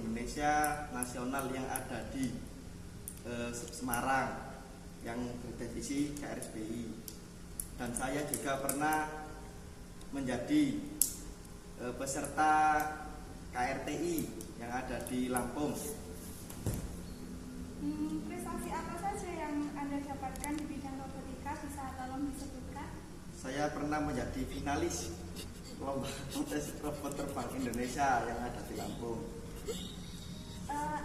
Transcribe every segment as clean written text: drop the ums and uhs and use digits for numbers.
Indonesia nasional yang ada di Semarang yang berdivisi KRSBI, dan saya juga pernah menjadi peserta KRTI yang ada di Lampung. Prestasi apa saja yang Anda dapatkan di bidang robotika, bisa tolong disebutkan? Saya pernah menjadi finalis lomba kontes robot terbang Indonesia yang ada di Lampung.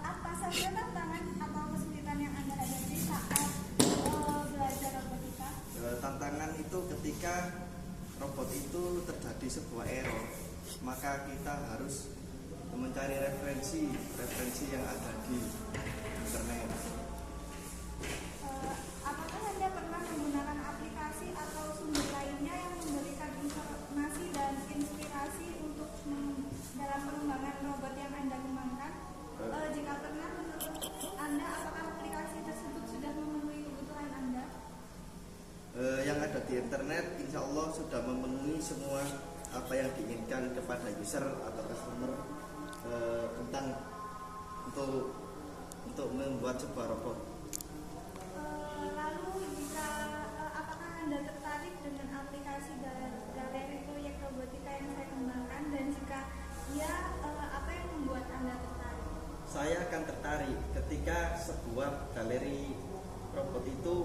Apa saja tantangan atau kesulitan yang Anda hadapi saat belajar robotika? Tantangan itu ketika robot itu terjadi sebuah error, maka kita harus mencari referensi yang ada di internet. Apakah Anda pernah menggunakan aplikasi atau sumber lainnya yang memberikan informasi dan inspirasi untuk dalam pengembangan robot yang Anda kembangkan? Jika pernah, menurut Anda apakah aplikasi tersebut sudah memenuhi kebutuhan Anda? Yang ada di internet insya Allah sudah memenuhi semua apa yang diinginkan kepada user atau customer tentang untuk membuat sebuah robot. Lalu apakah Anda tertarik dengan aplikasi galeri proyek robotika yang saya kembangkan, dan jika iya, apa yang membuat Anda tertarik? Saya akan tertarik ketika sebuah galeri robot itu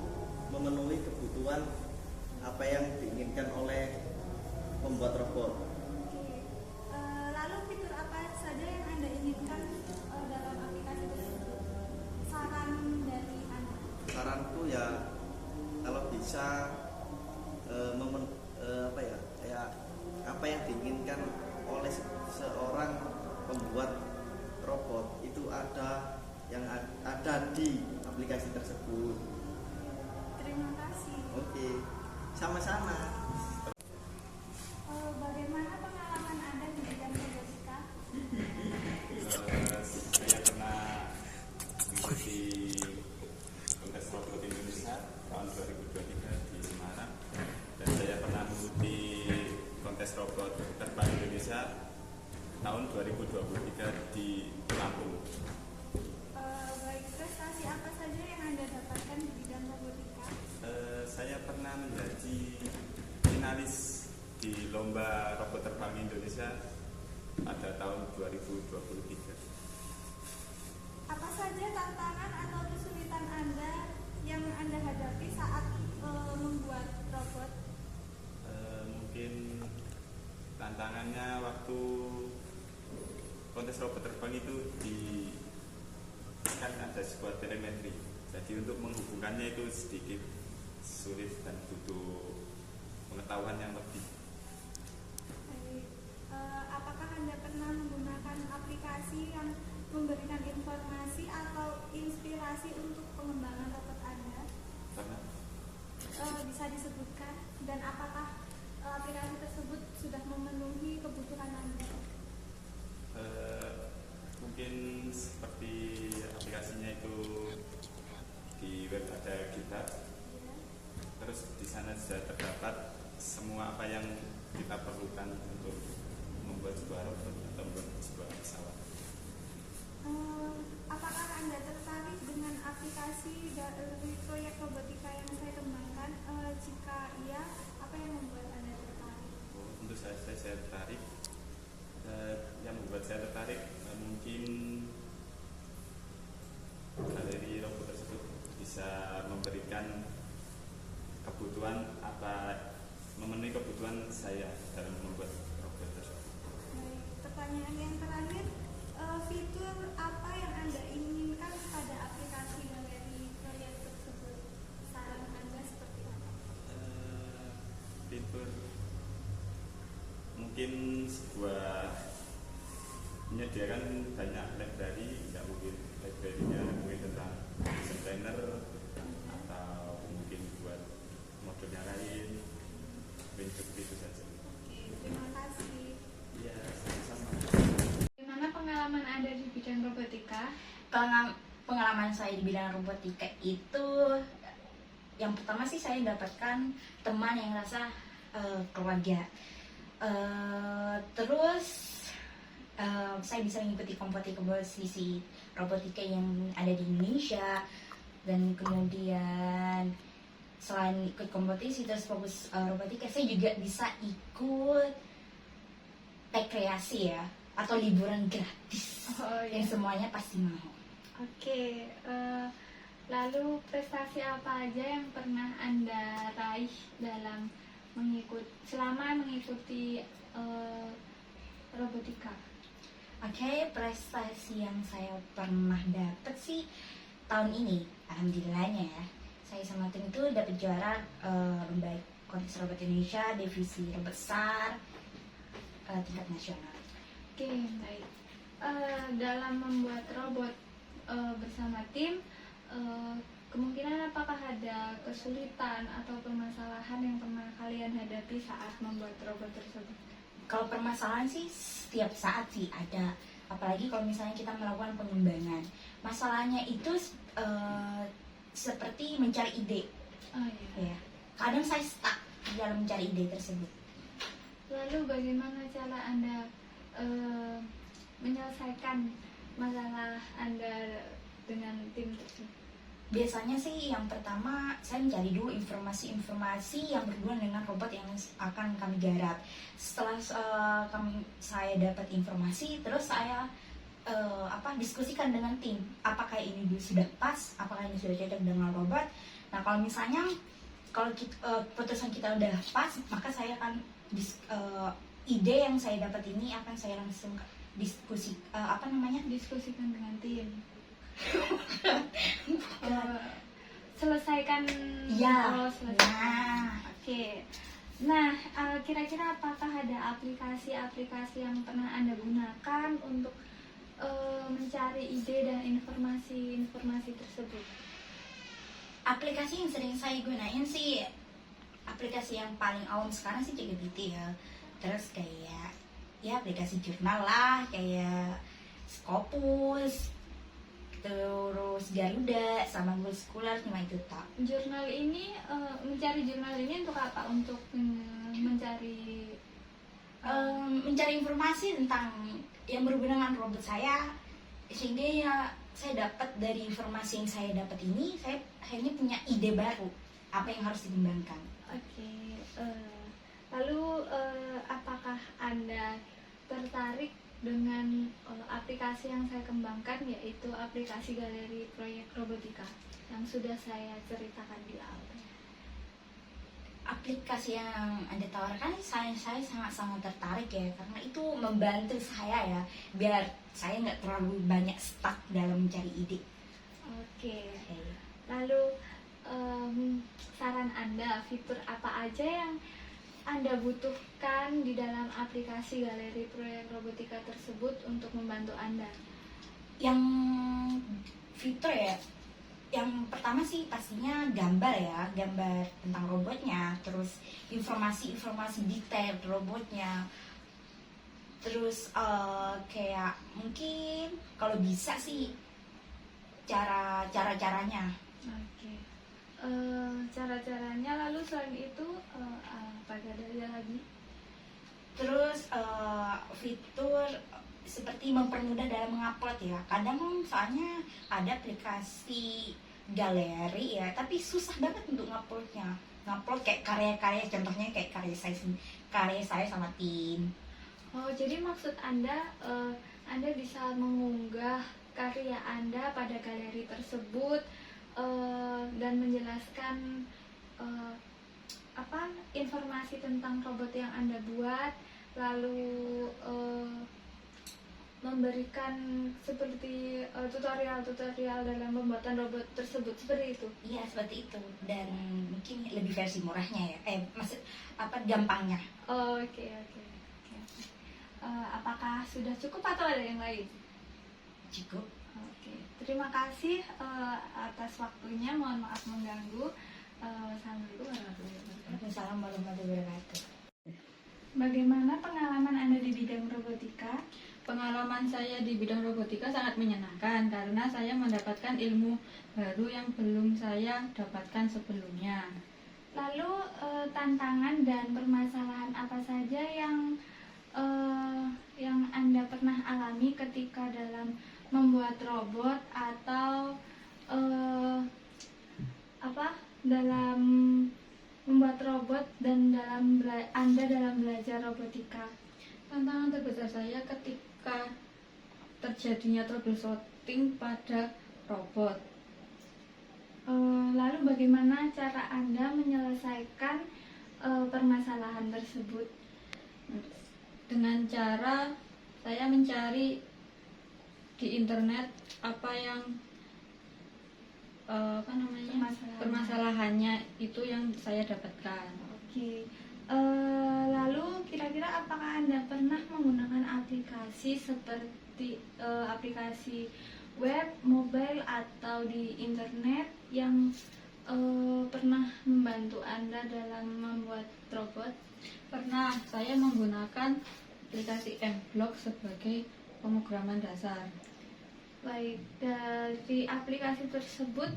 memenuhi kebutuhan apa yang diinginkan oleh pembuat robot. Lalu fitur apa saja yang Anda inginkan dalam aplikasi tersebut? Saran dari Anda? Saranku ya, kalau bisa apa yang diinginkan oleh seorang pembuat robot itu ada di aplikasi tersebut. Terima kasih. Oke, sama-sama. Bagaimana pengalaman Anda di bidang robotika? Saya pernah mengikuti kontes robot Indonesia tahun 2023 di Semarang, dan saya pernah mengikuti kontes robot terbang Indonesia tahun 2023 di Lampung. Baik, prestasi apa saja yang Anda dapatkan di bidang robotika? Saya pernah menjadi finalis di lomba robot terbang Indonesia pada tahun 2023. Apa saja tantangan atau kesulitan Anda yang Anda hadapi saat membuat robot? Mungkin tantangannya waktu kontes robot terbang itu kan ada sebuah telemetri, jadi untuk menghubungkannya itu sedikit sulit dan butuh pengetahuan yang lebih. Baik. Apakah Anda pernah menggunakan aplikasi yang memberikan informasi atau inspirasi untuk pengembangan robot Anda? Karena Bisa disebutkan, dan apakah aplikasi tersebut sudah memenuhi kebutuhan Anda? mungkin seperti aplikasinya itu di web ada GitHub, terus di sana sudah terdapat semua apa yang kita perlukan untuk membuat sebuah robot atau membuat sebuah pesawat. Apakah Anda tertarik dengan aplikasi dari proyek robotika yang saya kembangkan? Jika iya, apa yang membuat Anda tertarik? Untuk saya tertarik. Yang membuat saya tertarik mungkin galeri robot tersebut bisa memberikan kebutuhan memenuhi kebutuhan saya dalam membuat robot tersebut. Baik, pertanyaan yang terakhir, fitur apa yang Anda inginkan pada aplikasi galeri proyek tersebut? Saran Anda seperti apa? Fitur mungkin menyediakan banyak library, nggak mungkin library-nya mungkin tentang desainer atau mungkin buat model yang lain, mungkin seperti itu saja. Oke, terima kasih. Iya, sama-sama. Bagaimana pengalaman Anda di bidang robotika? Pengalaman saya di bidang robotika itu, yang pertama sih saya dapatkan teman yang rasa keluarga. Terus saya bisa mengikuti kompetisi robotika yang ada di Indonesia, dan kemudian selain ikut kompetisi terus fokus robotika, saya juga bisa ikut rekreasi ya, atau liburan gratis Oh, yang semuanya pasti mau. Oke, lalu prestasi apa aja yang pernah Anda raih dalam selama mengikuti robotika? Oke, prestasi yang saya pernah dapat sih tahun ini, alhamdulillahnya ya, saya sama tim itu dapat juara lomba kontes robot Indonesia divisi robot besar tingkat nasional. Oke, baik. Dalam membuat robot bersama tim, kemungkinan apakah ada kesulitan atau permasalahan yang pernah kalian hadapi saat membuat robot tersebut? Kalau permasalahan sih setiap saat sih ada, apalagi kalau misalnya kita melakukan pengembangan. Masalahnya itu seperti mencari ide. Oh iya. Ya, kadang saya stuck dalam mencari ide tersebut. Lalu bagaimana cara Anda menyelesaikan masalah Anda dengan tim tersebut? Biasanya sih yang pertama saya mencari dulu informasi-informasi yang berhubungan dengan robot yang akan kami garap. Setelah saya dapat informasi, terus saya diskusikan dengan tim, apakah ini sudah pas, apakah ini sudah cocok dengan robot. Nah, kalau misalnya keputusan kita udah pas, maka saya akan ide yang saya dapat ini akan saya langsung Diskusikan dengan tim. Selesaikan. Ya. Oh, selesai. Nah, Oke. Nah, kira-kira apakah ada aplikasi-aplikasi yang pernah Anda gunakan untuk mencari ide dan informasi tersebut? aplikasi yang sering saya gunain sih, aplikasi yang paling awam sekarang sih ChatGPT ya. Terus kayak ya aplikasi jurnal lah, kayak Scopus, terus Garuda, sama Google Scholar, cuma itu tak. Jurnal ini, mencari jurnal ini untuk apa? Untuk mencari Mencari informasi tentang yang berhubungan dengan robot saya, sehingga ya saya dapat dari informasi yang saya dapat ini, saya akhirnya punya ide baru apa yang harus dikembangkan. Oke. Lalu apakah Anda tertarik dengan aplikasi yang saya kembangkan, yaitu aplikasi galeri proyek robotika yang sudah saya ceritakan di awal? Aplikasi yang Anda tawarkan saya sangat tertarik ya, karena itu membantu saya ya, biar saya nggak terlalu banyak stuck dalam mencari ide. Oke. Lalu saran Anda, fitur apa aja yang Anda butuhkan di dalam aplikasi galeri proyek robotika tersebut untuk membantu Anda? Yang fitur ya, yang pertama sih pastinya gambar ya, gambar tentang robotnya, terus informasi detail robotnya, terus kayak mungkin kalau bisa sih caranya. Oke. Cara-caranya, lalu selain itu apa ada lagi? Terus fitur seperti mempermudah dalam mengupload ya. Kadang soalnya ada aplikasi galeri ya, tapi susah banget untuk nguploadnya. Ngupload kayak karya-karya, contohnya kayak karya saya sama tim. Oh, jadi maksud Anda, Anda bisa mengunggah karya Anda pada galeri tersebut dan menjelaskan informasi tentang robot yang Anda buat, lalu memberikan seperti tutorial dalam pembuatan robot tersebut, seperti itu? Iya, seperti itu. Dan mungkin lebih versi murahnya ya. Gampangnya. Oke. Apakah sudah cukup atau ada yang lain? Cukup. Oke. Terima kasih atas waktunya. Mohon maaf mengganggu. Assalamualaikum warahmatullahi wabarakatuh. Waalaikumsalam warahmatullahi wabarakatuh. Bagaimana pengalaman Anda di bidang robotika? Pengalaman saya di bidang robotika sangat menyenangkan karena saya mendapatkan ilmu baru yang belum saya dapatkan sebelumnya. Lalu tantangan dan permasalahan apa saja yang yang Anda pernah alami ketika dalam membuat robot atau dalam membuat robot dan Anda dalam belajar robotika? Tantangan terbesar saya ketika terjadinya troubleshooting pada robot. Lalu bagaimana cara Anda menyelesaikan permasalahan tersebut? Dengan cara saya mencari di internet apa yang permasalahannya itu yang saya dapatkan. Oke. Lalu kira-kira apakah Anda pernah menggunakan aplikasi seperti aplikasi web, mobile, atau di internet yang pernah membantu Anda dalam membuat robot? Pernah, saya menggunakan aplikasi Mblog sebagai pemrograman dasar. Baik, dari aplikasi tersebut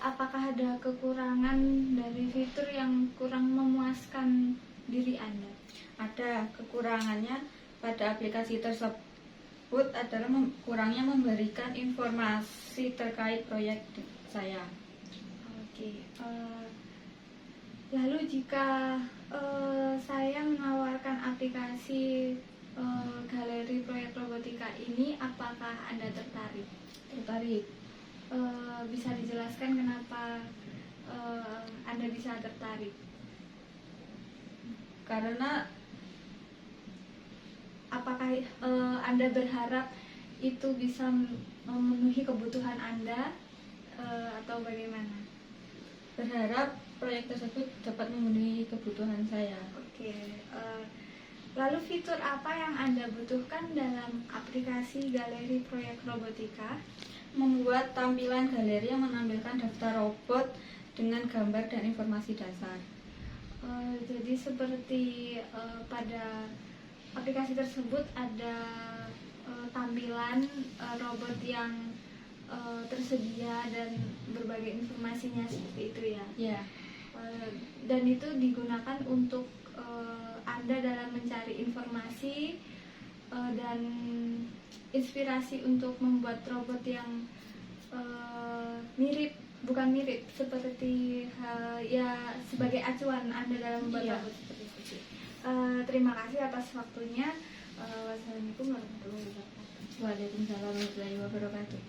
apakah ada kekurangan dari fitur yang kurang memuaskan diri Anda? Ada kekurangannya pada aplikasi tersebut adalah kurangnya memberikan informasi terkait proyek saya. Oke. Lalu jika saya menawarkan aplikasi galeri proyek robotika ini, apakah Anda tertarik? Tertarik. Bisa dijelaskan kenapa Anda bisa tertarik? Karena Apakah Anda berharap itu bisa memenuhi kebutuhan Anda atau bagaimana? berharap proyek tersebut dapat memenuhi kebutuhan saya. Oke. Lalu fitur apa yang Anda butuhkan dalam aplikasi galeri proyek robotika? Membuat tampilan galeri yang menampilkan daftar robot dengan gambar dan informasi dasar. Jadi seperti pada aplikasi tersebut ada tampilan robot yang tersedia dan berbagai informasinya seperti itu ya. Ya, Dan itu digunakan untuk Anda dalam mencari informasi dan inspirasi untuk membuat robot yang bukan mirip, seperti ya sebagai acuan Anda dalam membuat Iya. robot seperti itu. Terima kasih atas waktunya. Wassalamualaikum warahmatullahi wabarakatuh. Waalaikumsalam warahmatullahi wabarakatuh.